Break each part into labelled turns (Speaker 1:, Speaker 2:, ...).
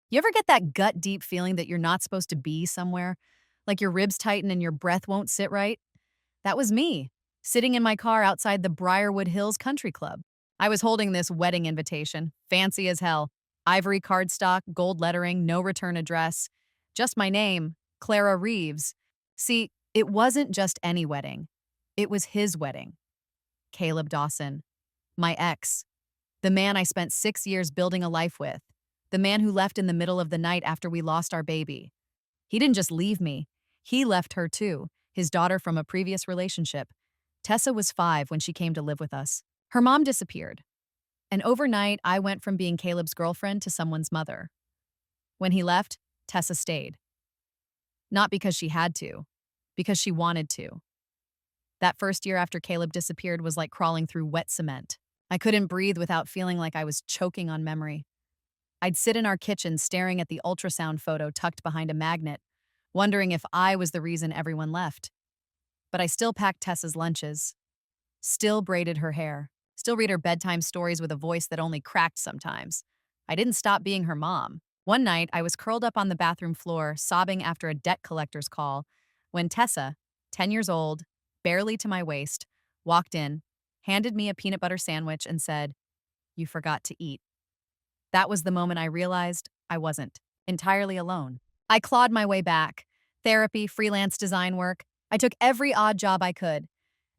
Speaker 1: You ever get that gut deep feeling that you're not supposed to be somewhere? Like your ribs tighten and your breath won't sit right? That was me, sitting in my car outside the Briarwood Hills Country Club. I was holding this wedding invitation, fancy as hell. Ivory cardstock, gold lettering, no return address. Just my name, Clara Reeves. See, it wasn't just any wedding. It was his wedding. Caleb Dawson, my ex, the man I spent 6 years building a life with, the man who left in the middle of the night after we lost our baby. He didn't just leave me, he left her too, his daughter from a previous relationship. Tessa was 5 when she came to live with us. Her mom disappeared, and overnight I went from being Caleb's girlfriend to someone's mother. When he left, Tessa stayed. Not because she had to, because she wanted to. That first year after Caleb disappeared was like crawling through wet cement. I couldn't breathe without feeling like I was choking on memory. I'd sit in our kitchen staring at the ultrasound photo tucked behind a magnet, wondering if I was the reason everyone left. But I still packed Tessa's lunches, still braided her hair, still read her bedtime stories with a voice that only cracked sometimes. I didn't stop being her mom. One night, I was curled up on the bathroom floor, sobbing after a debt collector's call, when Tessa, 10 years old, barely to my waist, walked in, handed me a peanut butter sandwich, and said, "You forgot to eat." That was the moment I realized I wasn't entirely alone. I clawed my way back. Therapy, freelance design work. I took every odd job I could.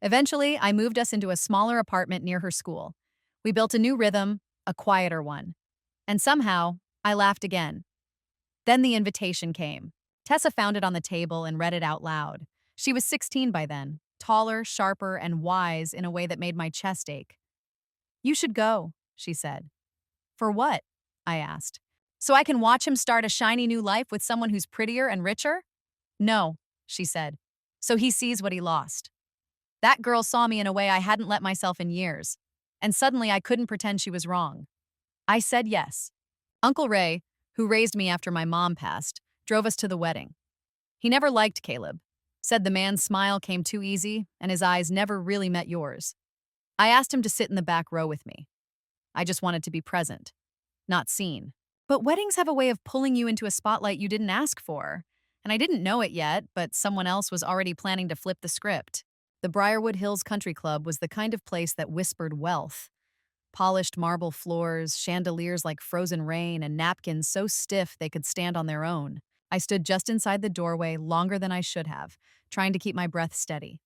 Speaker 1: Eventually, I moved us into a smaller apartment near her school. We built a new rhythm, a quieter one. And somehow, I laughed again. Then the invitation came. Tessa found it on the table and read it out loud. She was 16 by then, taller, sharper, and wise in a way that made my chest ache. "You should go," she said. "For what?" I asked. "So I can watch him start a shiny new life with someone who's prettier and richer?" "No," she said. "So he sees what he lost." That girl saw me in a way I hadn't let myself in years, and suddenly I couldn't pretend she was wrong. I said yes. Uncle Ray, who raised me after my mom passed, drove us to the wedding. He never liked Caleb, said the man's smile came too easy and his eyes never really met yours. I asked him to sit in the back row with me. I just wanted to be present, not seen. But weddings have a way of pulling you into a spotlight you didn't ask for. And I didn't know it yet, but someone else was already planning to flip the script. The Briarwood Hills Country Club was the kind of place that whispered wealth. Polished marble floors, chandeliers like frozen rain, and napkins so stiff they could stand on their own. I stood just inside the doorway longer than I should have, trying to keep my breath steady.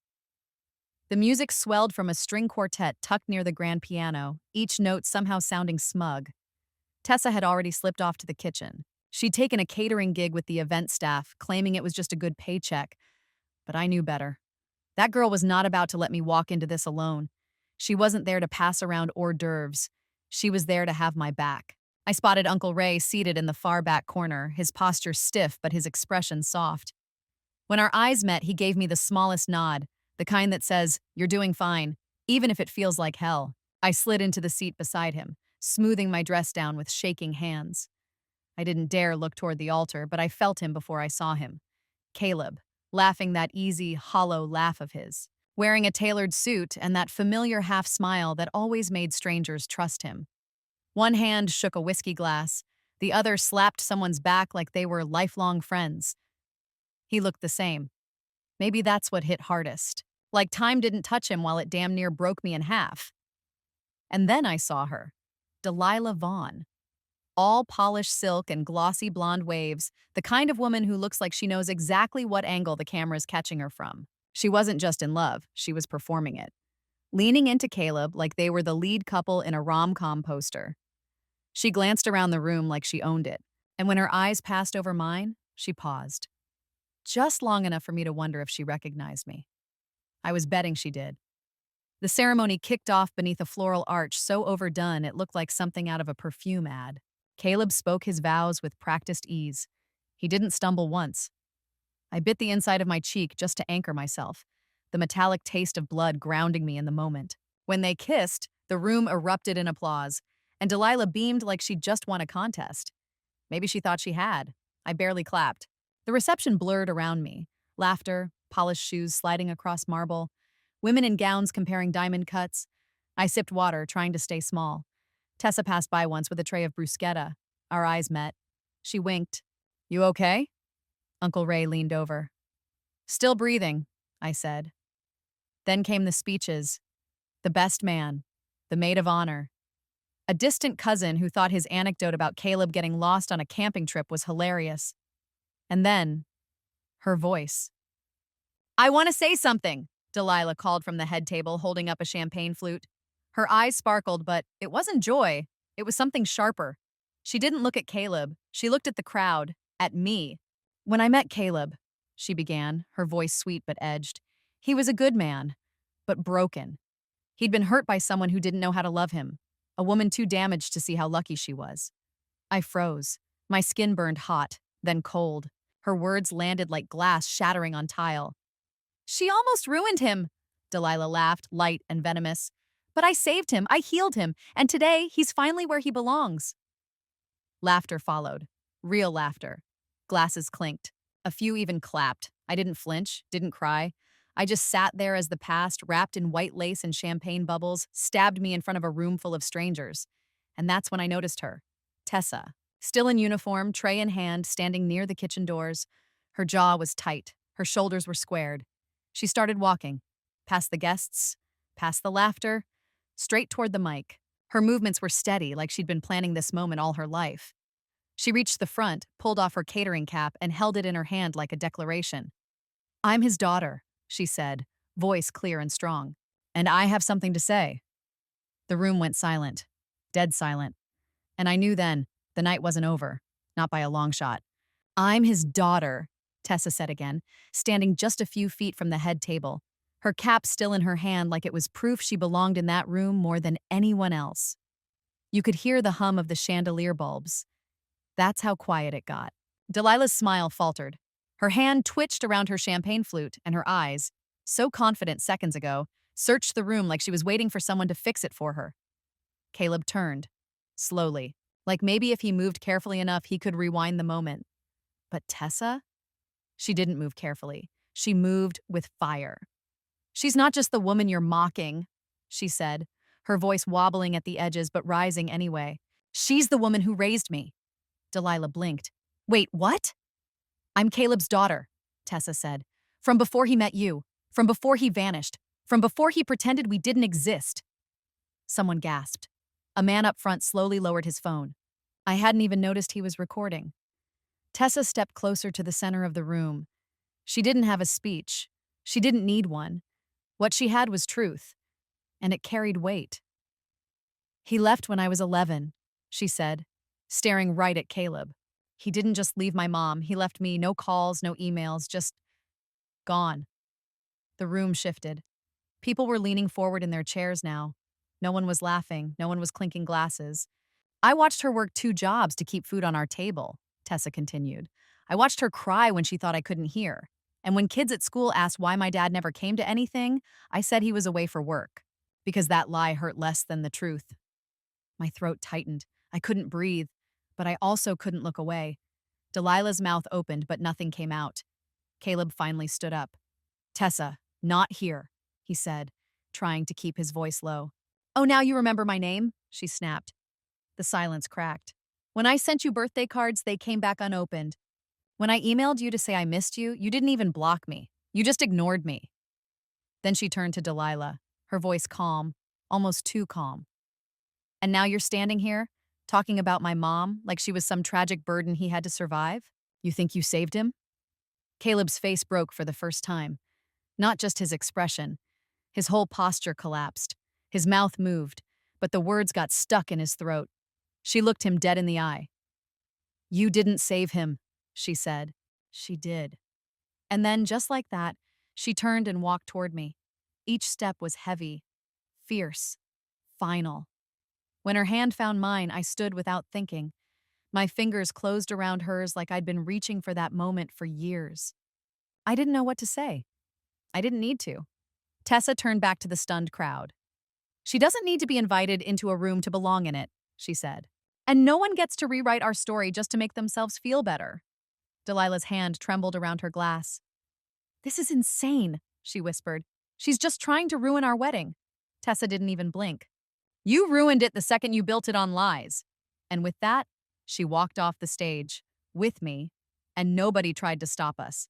Speaker 1: The music swelled from a string quartet tucked near the grand piano, each note somehow sounding smug. Tessa had already slipped off to the kitchen. She'd taken a catering gig with the event staff, claiming it was just a good paycheck. But I knew better. That girl was not about to let me walk into this alone. She wasn't there to pass around hors d'oeuvres. She was there to have my back. I spotted Uncle Ray seated in the far back corner, his posture stiff but his expression soft. When our eyes met, he gave me the smallest nod, the kind that says, "You're doing fine," even if it feels like hell. I slid into the seat beside him, smoothing my dress down with shaking hands. I didn't dare look toward the altar, but I felt him before I saw him. Caleb, laughing that easy, hollow laugh of his, wearing a tailored suit and that familiar half-smile that always made strangers trust him. One hand shook a whiskey glass, the other slapped someone's back like they were lifelong friends. He looked the same. Maybe that's what hit hardest. Like time didn't touch him while it damn near broke me in half. And then I saw her. Delilah Vaughn. All polished silk and glossy blonde waves, the kind of woman who looks like she knows exactly what angle the camera's catching her from. She wasn't just in love, she was performing it. Leaning into Caleb like they were the lead couple in a rom-com poster. She glanced around the room like she owned it, and when her eyes passed over mine, she paused. Just long enough for me to wonder if she recognized me. I was betting she did. The ceremony kicked off beneath a floral arch so overdone it looked like something out of a perfume ad. Caleb spoke his vows with practiced ease. He didn't stumble once. I bit the inside of my cheek just to anchor myself, the metallic taste of blood grounding me in the moment. When they kissed, the room erupted in applause, and Delilah beamed like she'd just won a contest. Maybe she thought she had. I barely clapped. The reception blurred around me. Laughter, polished shoes sliding across marble, women in gowns comparing diamond cuts. I sipped water, trying to stay small. Tessa passed by once with a tray of bruschetta. Our eyes met. She winked. You okay? Uncle Ray leaned over. Still breathing, I said. Then came the speeches. The best man. The maid of honor. A distant cousin who thought his anecdote about Caleb getting lost on a camping trip was hilarious. And then, her voice. I want to say something, Delilah called from the head table, holding up a champagne flute. Her eyes sparkled, but it wasn't joy. It was something sharper. She didn't look at Caleb. She looked at the crowd, at me. When I met Caleb, she began, her voice sweet but edged, he was a good man, but broken. He'd been hurt by someone who didn't know how to love him, a woman too damaged to see how lucky she was. I froze. My skin burned hot, then cold. Her words landed like glass shattering on tile. She almost ruined him, Delilah laughed, light and venomous. But I saved him, I healed him, and today he's finally where he belongs. Laughter followed. Real laughter. Glasses clinked. A few even clapped. I didn't flinch, didn't cry. I just sat there as the past, wrapped in white lace and champagne bubbles, stabbed me in front of a room full of strangers. And that's when I noticed her. Tessa. Still in uniform, tray in hand, standing near the kitchen doors. Her jaw was tight. Her shoulders were squared. She started walking. Past the guests, past the laughter, straight toward the mic. Her movements were steady, like she'd been planning this moment all her life. She reached the front, pulled off her catering cap, and held it in her hand like a declaration. I'm his daughter, she said, voice clear and strong. And I have something to say. The room went silent, dead silent. And I knew then the night wasn't over, not by a long shot. I'm his daughter, Tessa said again, standing just a few feet from the head table, her cap still in her hand like it was proof she belonged in that room more than anyone else. You could hear the hum of the chandelier bulbs. That's how quiet it got. Delilah's smile faltered. Her hand twitched around her champagne flute, and her eyes, so confident seconds ago, searched the room like she was waiting for someone to fix it for her. Caleb turned, slowly, like maybe if he moved carefully enough he could rewind the moment. But Tessa? She didn't move carefully. She moved with fire. She's not just the woman you're mocking, she said, her voice wobbling at the edges but rising anyway. She's the woman who raised me. Delilah blinked. Wait, what? I'm Caleb's daughter, Tessa said. From before he met you. From before he vanished. From before he pretended we didn't exist. Someone gasped. A man up front slowly lowered his phone. I hadn't even noticed he was recording. Tessa stepped closer to the center of the room. She didn't have a speech. She didn't need one. What she had was truth, and it carried weight. He left when I was 11, she said, staring right at Caleb. He didn't just leave my mom. He left me no calls, no emails, just gone. The room shifted. People were leaning forward in their chairs now. No one was laughing. No one was clinking glasses. I watched her work 2 jobs to keep food on our table, Tessa continued. I watched her cry when she thought I couldn't hear. And when kids at school asked why my dad never came to anything, I said he was away for work. Because that lie hurt less than the truth. My throat tightened. I couldn't breathe, but I also couldn't look away. Delilah's mouth opened, but nothing came out. Caleb finally stood up. Tessa, not here, he said, trying to keep his voice low. Oh, now you remember my name? She snapped. The silence cracked. When I sent you birthday cards, they came back unopened. When I emailed you to say I missed you, you didn't even block me. You just ignored me. Then she turned to Delilah, her voice calm, almost too calm. And now you're standing here, talking about my mom like she was some tragic burden he had to survive? You think you saved him? Caleb's face broke for the first time. Not just his expression. His whole posture collapsed. His mouth moved, but the words got stuck in his throat. She looked him dead in the eye. You didn't save him, she said. She did. And then, just like that, she turned and walked toward me. Each step was heavy, fierce, final. When her hand found mine, I stood without thinking. My fingers closed around hers like I'd been reaching for that moment for years. I didn't know what to say. I didn't need to. Tessa turned back to the stunned crowd. She doesn't need to be invited into a room to belong in it, she said. And no one gets to rewrite our story just to make themselves feel better. Delilah's hand trembled around her glass. This is insane, she whispered. She's just trying to ruin our wedding. Tessa didn't even blink. You ruined it the second you built it on lies. And with that, she walked off the stage, with me, and nobody tried to stop us.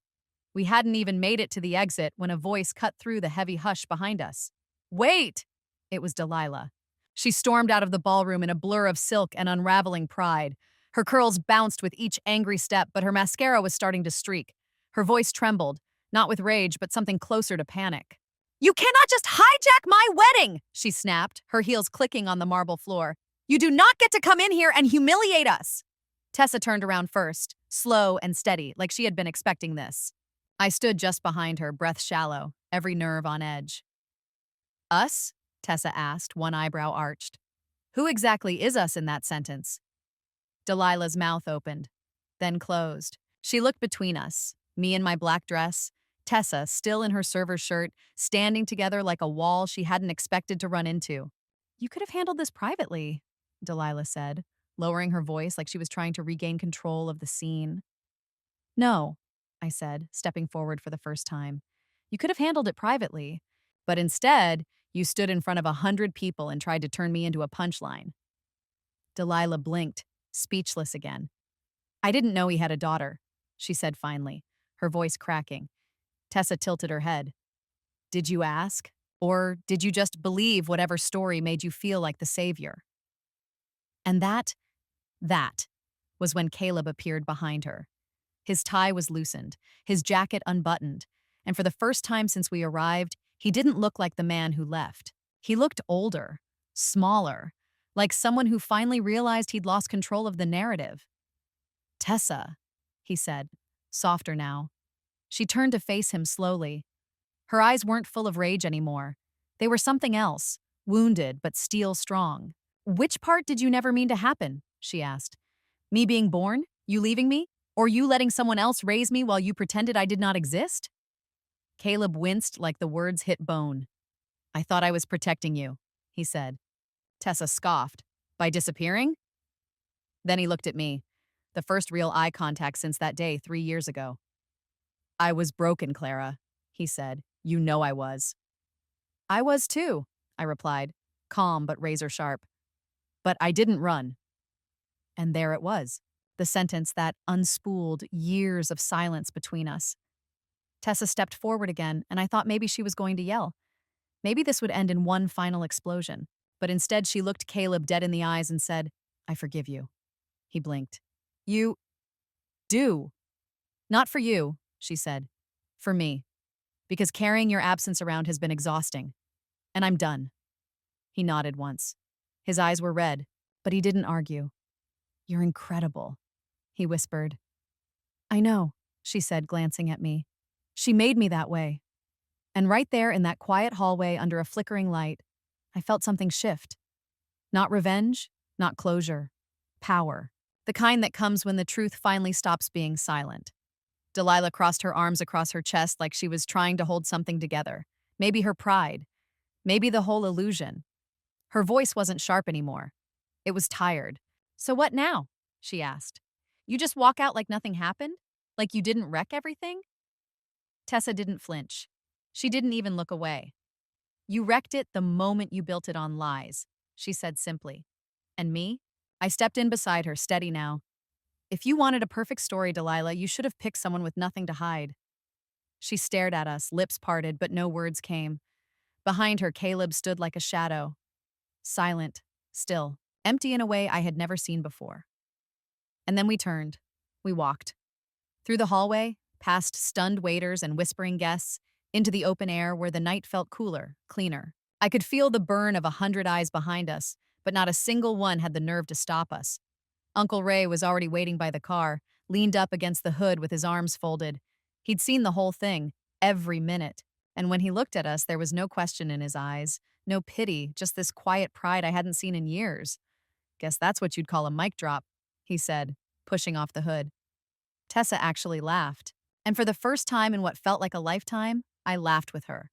Speaker 1: We hadn't even made it to the exit when a voice cut through the heavy hush behind us. Wait! It was Delilah. She stormed out of the ballroom in a blur of silk and unraveling pride. Her curls bounced with each angry step, but her mascara was starting to streak. Her voice trembled, not with rage, but something closer to panic. "You cannot just hijack my wedding!" she snapped, her heels clicking on the marble floor. "You do not get to come in here and humiliate us!" Tessa turned around first, slow and steady, like she had been expecting this. I stood just behind her, breath shallow, every nerve on edge. "Us?" Tessa asked, one eyebrow arched. "Who exactly is us in that sentence?" Delilah's mouth opened, then closed. She looked between us, me in my black dress, Tessa, still in her server shirt, standing together like a wall she hadn't expected to run into. "You could have handled this privately," Delilah said, lowering her voice like she was trying to regain control of the scene. "No," I said, stepping forward for the first time. "You could have handled it privately, but instead, you stood in front of 100 people and tried to turn me into a punchline." Delilah blinked, speechless again. "I didn't know he had a daughter," she said finally, her voice cracking. Tessa tilted her head. "Did you ask? Or did you just believe whatever story made you feel like the savior?" And that was when Caleb appeared behind her. His tie was loosened, his jacket unbuttoned, and for the first time since we arrived, he didn't look like the man who left. He looked older, smaller, like someone who finally realized he'd lost control of the narrative. "Tessa," he said, softer now. She turned to face him slowly. Her eyes weren't full of rage anymore. They were something else, wounded but steel strong. "Which part did you never mean to happen?" she asked. "Me being born? You leaving me? Or you letting someone else raise me while you pretended I did not exist?" Caleb winced like the words hit bone. "I thought I was protecting you," he said. Tessa scoffed. "By disappearing?" Then he looked at me, the first real eye contact since that day 3 years ago. "I was broken, Clara," he said. "You know I was." "I was too," I replied, calm but razor sharp. "But I didn't run." And there it was, the sentence that unspooled years of silence between us. Tessa stepped forward again, and I thought maybe she was going to yell. Maybe this would end in one final explosion. But instead, she looked Caleb dead in the eyes and said, "I forgive you." He blinked. "You do." "Not for you," she said. "For me. Because carrying your absence around has been exhausting. And I'm done." He nodded once. His eyes were red, but he didn't argue. "You're incredible," he whispered. "I know," she said, glancing at me. "She made me that way." And right there in that quiet hallway under a flickering light, I felt something shift. Not revenge, not closure. Power. The kind that comes when the truth finally stops being silent. Delilah crossed her arms across her chest like she was trying to hold something together. Maybe her pride. Maybe the whole illusion. Her voice wasn't sharp anymore. It was tired. "So what now?" she asked. "You just walk out like nothing happened? Like you didn't wreck everything?" Tessa didn't flinch. She didn't even look away. "You wrecked it the moment you built it on lies," she said simply. "And me?" I stepped in beside her, steady now. "If you wanted a perfect story, Delilah, you should have picked someone with nothing to hide." She stared at us, lips parted, but no words came. Behind her, Caleb stood like a shadow. Silent, still, empty in a way I had never seen before. And then we turned. We walked. Through the hallway, past stunned waiters and whispering guests, into the open air where the night felt cooler, cleaner. I could feel the burn of 100 eyes behind us, but not a single one had the nerve to stop us. Uncle Ray was already waiting by the car, leaned up against the hood with his arms folded. He'd seen the whole thing, every minute. And when he looked at us, there was no question in his eyes, no pity, just this quiet pride I hadn't seen in years. "Guess that's what you'd call a mic drop," he said, pushing off the hood. Tessa actually laughed. And for the first time in what felt like a lifetime, I laughed with her.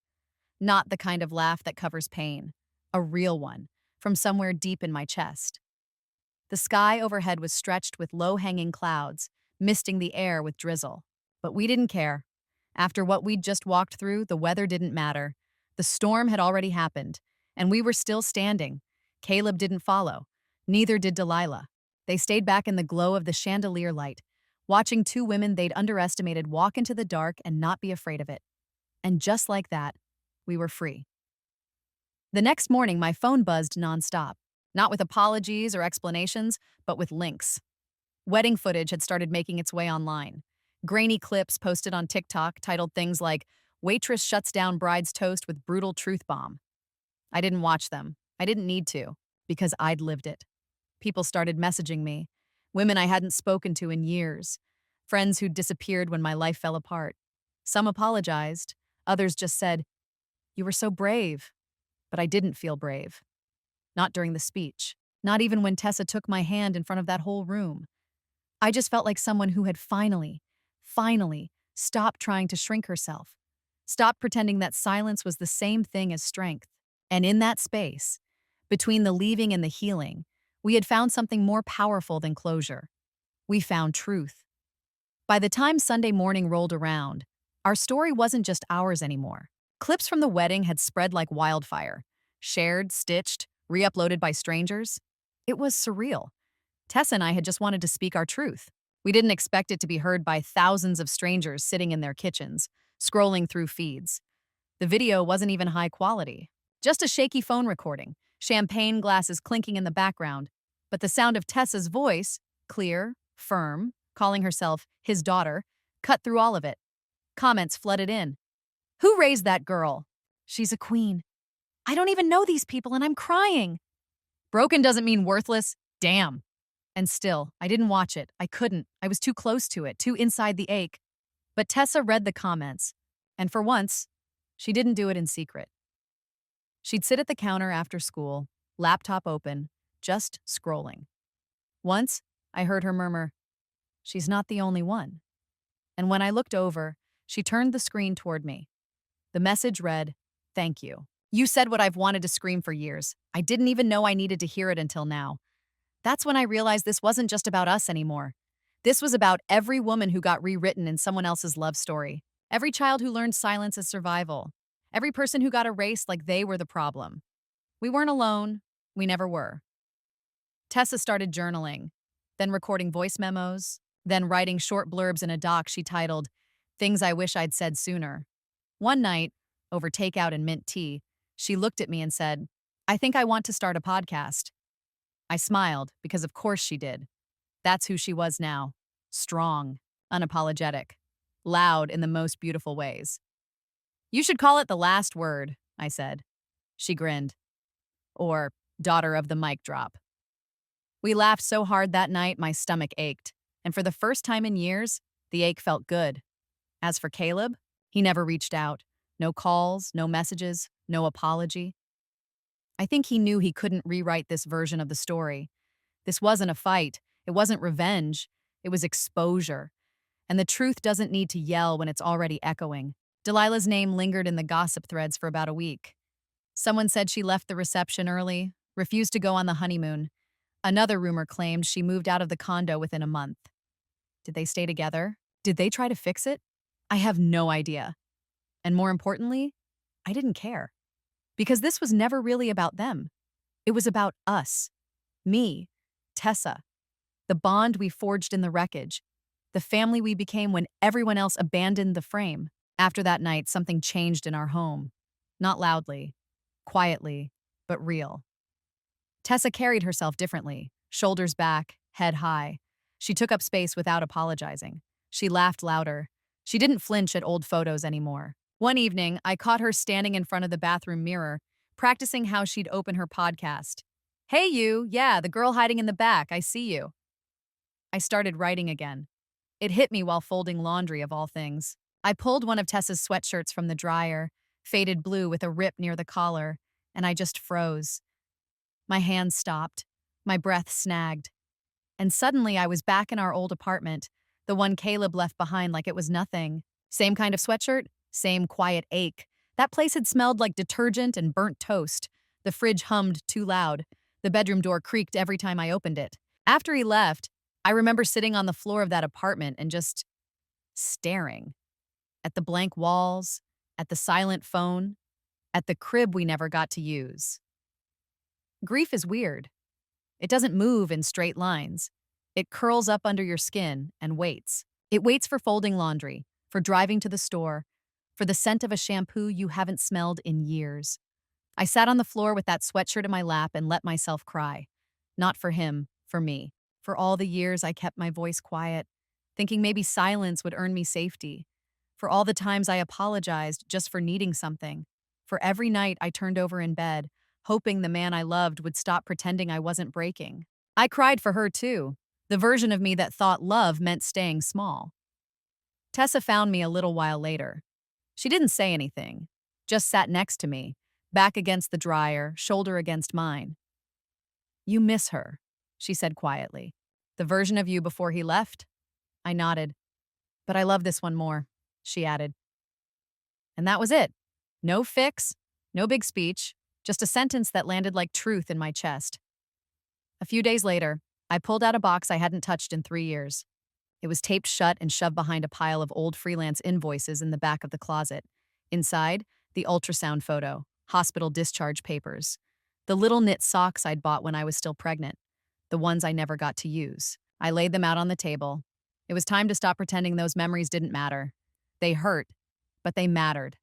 Speaker 1: Not the kind of laugh that covers pain. A real one, from somewhere deep in my chest. The sky overhead was stretched with low-hanging clouds, misting the air with drizzle. But we didn't care. After what we'd just walked through, the weather didn't matter. The storm had already happened, and we were still standing. Caleb didn't follow. Neither did Delilah. They stayed back in the glow of the chandelier light, watching two women they'd underestimated walk into the dark and not be afraid of it. And just like that, we were free. The next morning, my phone buzzed nonstop, not with apologies or explanations, but with links. Wedding footage had started making its way online. Grainy clips posted on TikTok titled things like, "Waitress shuts down bride's toast with brutal truth bomb." I didn't watch them. I didn't need to, because I'd lived it. People started messaging me, women I hadn't spoken to in years, friends who'd disappeared when my life fell apart. Some apologized, others just said, "You were so brave." But I didn't feel brave. Not during the speech. Not even when Tessa took my hand in front of that whole room. I just felt like someone who had finally stopped trying to shrink herself. Stopped pretending that silence was the same thing as strength. And in that space, between the leaving and the healing, we had found something more powerful than closure. We found truth. By the time Sunday morning rolled around, our story wasn't just ours anymore. Clips from the wedding had spread like wildfire, shared, stitched, re-uploaded by strangers. It was surreal. Tessa and I had just wanted to speak our truth. We didn't expect it to be heard by thousands of strangers sitting in their kitchens, scrolling through feeds. The video wasn't even high quality. Just a shaky phone recording, champagne glasses clinking in the background, but the sound of Tessa's voice, clear, firm, calling herself his daughter, cut through all of it. Comments flooded in. "Who raised that girl? She's a queen. I don't even know these people and I'm crying. Broken doesn't mean worthless. Damn." And still, I didn't watch it. I couldn't. I was too close to it, too inside the ache. But Tessa read the comments, and for once, she didn't do it in secret. She'd sit at the counter after school, laptop open, just scrolling. Once, I heard her murmur, "She's not the only one." And when I looked over, she turned the screen toward me. The message read, "Thank you. You said what I've wanted to scream for years. I didn't even know I needed to hear it until now." That's when I realized this wasn't just about us anymore. This was about every woman who got rewritten in someone else's love story. Every child who learned silence as survival. Every person who got erased like they were the problem. We weren't alone. We never were. Tessa started journaling, then recording voice memos, then writing short blurbs in a doc she titled, "Things I Wish I'd Said Sooner." One night, over takeout and mint tea, she looked at me and said, "I think I want to start a podcast." I smiled, because of course she did. That's who she was now. Strong, unapologetic, loud in the most beautiful ways. "You should call it The Last Word," I said. She grinned. Or Daughter of the Mic Drop. We laughed so hard that night my stomach ached, and for the first time in years, the ache felt good. As for Caleb, he never reached out. No calls, no messages, no apology. I think he knew he couldn't rewrite this version of the story. This wasn't a fight. It wasn't revenge. It was exposure. And the truth doesn't need to yell when it's already echoing. Delilah's name lingered in the gossip threads for about a week. Someone said she left the reception early, refused to go on the honeymoon. Another rumor claimed she moved out of the condo within a month. Did they stay together? Did they try to fix it? I have no idea. And more importantly, I didn't care. Because this was never really about them. It was about us. Me, Tessa. The bond we forged in the wreckage. The family we became when everyone else abandoned the frame. After that night, something changed in our home. Not loudly, quietly, but real. Tessa carried herself differently, shoulders back, head high. She took up space without apologizing. She laughed louder. She didn't flinch at old photos anymore. One evening, I caught her standing in front of the bathroom mirror, practicing how she'd open her podcast. "Hey you, yeah, the girl hiding in the back, I see you." I started writing again. It hit me while folding laundry of all things. I pulled one of Tessa's sweatshirts from the dryer, faded blue with a rip near the collar, and I just froze. My hands stopped. My breath snagged. And suddenly I was back in our old apartment, the one Caleb left behind like it was nothing. Same kind of sweatshirt, same quiet ache. That place had smelled like detergent and burnt toast. The fridge hummed too loud. The bedroom door creaked every time I opened it. After he left, I remember sitting on the floor of that apartment and just staring. At the blank walls, at the silent phone, at the crib we never got to use. Grief is weird. It doesn't move in straight lines. It curls up under your skin and waits. It waits for folding laundry, for driving to the store, for the scent of a shampoo you haven't smelled in years. I sat on the floor with that sweatshirt in my lap and let myself cry. Not for him, for me. For all the years I kept my voice quiet, thinking maybe silence would earn me safety. For all the times I apologized just for needing something. For every night I turned over in bed, hoping the man I loved would stop pretending I wasn't breaking. I cried for her too, the version of me that thought love meant staying small. Tessa found me a little while later. She didn't say anything, just sat next to me, back against the dryer, shoulder against mine. "You miss her," she said quietly. "The version of you before he left?" I nodded. "But I love this one more," she added. And that was it. No fix, no big speech, just a sentence that landed like truth in my chest. A few days later, I pulled out a box I hadn't touched in 3 years. It was taped shut and shoved behind a pile of old freelance invoices in the back of the closet. Inside, the ultrasound photo, hospital discharge papers, the little knit socks I'd bought when I was still pregnant, the ones I never got to use. I laid them out on the table. It was time to stop pretending those memories didn't matter. They hurt, but they mattered.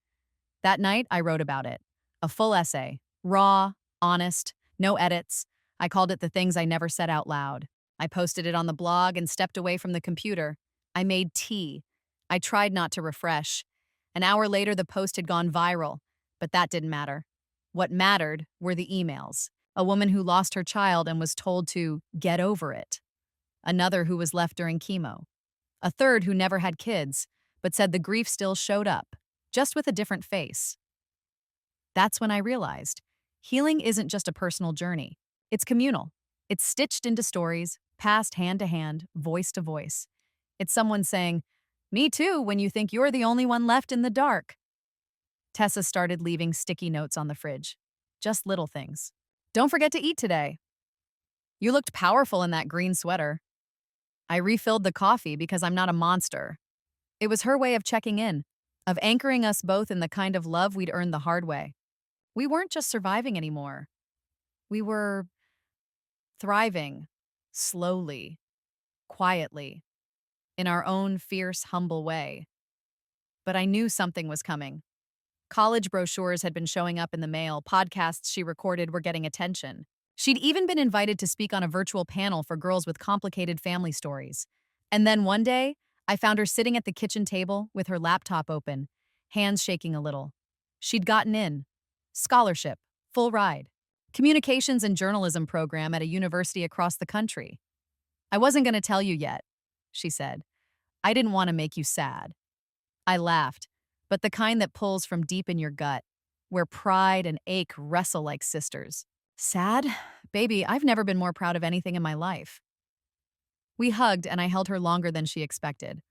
Speaker 1: That night, I wrote about it. A full essay. Raw, honest, no edits. I called it The Things I Never Said Out Loud. I posted it on the blog and stepped away from the computer. I made tea. I tried not to refresh. An hour later, the post had gone viral, but that didn't matter. What mattered were the emails. A woman who lost her child and was told to get over it. Another who was left during chemo. A third who never had kids, but said the grief still showed up, just with a different face. That's when I realized healing isn't just a personal journey. It's communal. It's stitched into stories, passed hand to hand, voice to voice. It's someone saying, "Me too," when you think you're the only one left in the dark. Tessa started leaving sticky notes on the fridge. Just little things. "Don't forget to eat today. You looked powerful in that green sweater." I refilled the coffee because I'm not a monster. It was her way of checking in, of anchoring us both in the kind of love we'd earned the hard way. We weren't just surviving anymore. We were thriving, slowly, quietly, in our own fierce, humble way. But I knew something was coming. College brochures had been showing up in the mail, podcasts she recorded were getting attention. She'd even been invited to speak on a virtual panel for girls with complicated family stories. And then one day, I found her sitting at the kitchen table with her laptop open, hands shaking a little. She'd gotten in. Scholarship, full ride. Communications and journalism program at a university across the country. "I wasn't going to tell you yet," she said. "I didn't want to make you sad." I laughed, but the kind that pulls from deep in your gut, where pride and ache wrestle like sisters. "Sad? Baby, I've never been more proud of anything in my life." We hugged and I held her longer than she expected.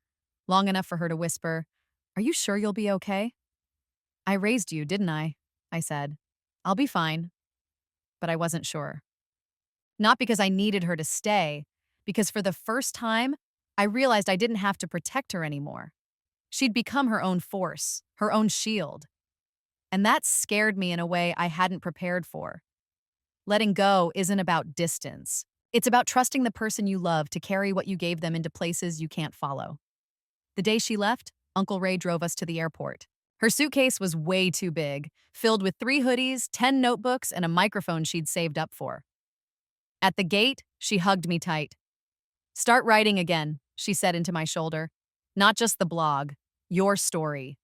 Speaker 1: Long enough for her to whisper, "Are you sure you'll be okay?" "I raised you, didn't I said. "I'll be fine." But I wasn't sure. Not because I needed her to stay, because for the first time, I realized I didn't have to protect her anymore. She'd become her own force, her own shield. And that scared me in a way I hadn't prepared for. Letting go isn't about distance. It's about trusting the person you love to carry what you gave them into places you can't follow. The day she left, Uncle Ray drove us to the airport. Her suitcase was way too big, filled with 3 hoodies, 10 notebooks, and a microphone she'd saved up for. At the gate, she hugged me tight. "Start writing again," she said into my shoulder. "Not just the blog, your story."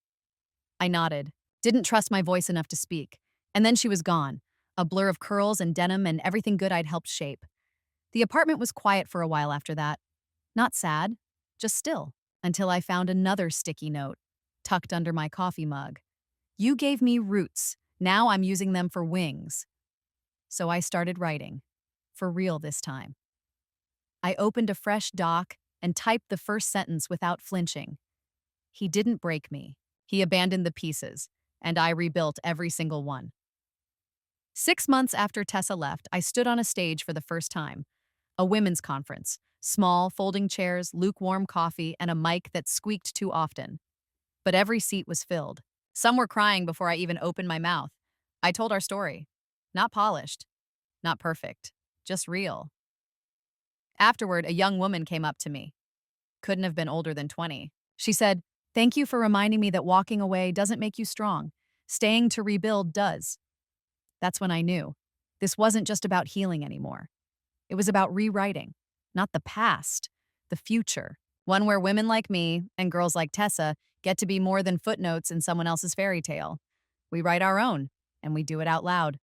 Speaker 1: I nodded, didn't trust my voice enough to speak. And then she was gone, a blur of curls and denim and everything good I'd helped shape. The apartment was quiet for a while after that. Not sad, just still, until I found another sticky note, tucked under my coffee mug. "You gave me roots. Now I'm using them for wings." So I started writing. For real this time. I opened a fresh doc and typed the first sentence without flinching. "He didn't break me. He abandoned the pieces, and I rebuilt every single one." 6 months after Tessa left, I stood on a stage for the first time. A women's conference. Small, folding chairs, lukewarm coffee, and a mic that squeaked too often. But every seat was filled. Some were crying before I even opened my mouth. I told our story. Not polished. Not perfect. Just real. Afterward, a young woman came up to me. Couldn't have been older than 20. She said, "Thank you for reminding me that walking away doesn't make you strong. Staying to rebuild does." That's when I knew. This wasn't just about healing anymore. It was about rewriting, not the past, the future. One where women like me and girls like Tessa get to be more than footnotes in someone else's fairy tale. We write our own, and we do it out loud.